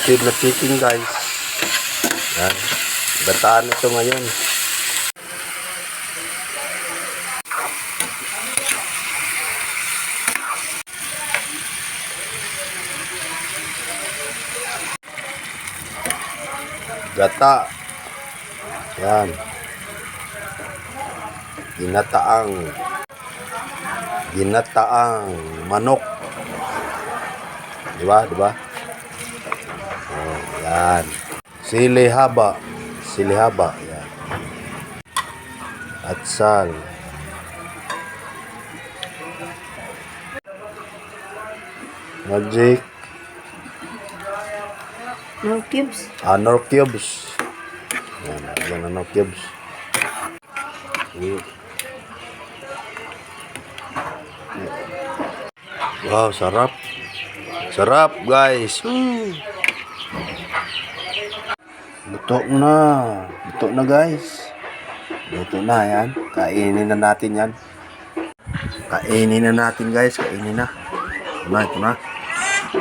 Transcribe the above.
roasted na chicken, guys. Yan. Bataan ito ngayon. Gata. Yan. Ginataang manok. Diba? Diba? Oh, yan. Sili haba. Yan. Atsal. Magic. No cubes. Nor cubes. Yan ang nor cubes. Wow, sarap. Sarap, guys. Luto na, guys. Luto na, yan. Kainin na natin yan. Kainin na natin, guys. Kainin na. Ito na.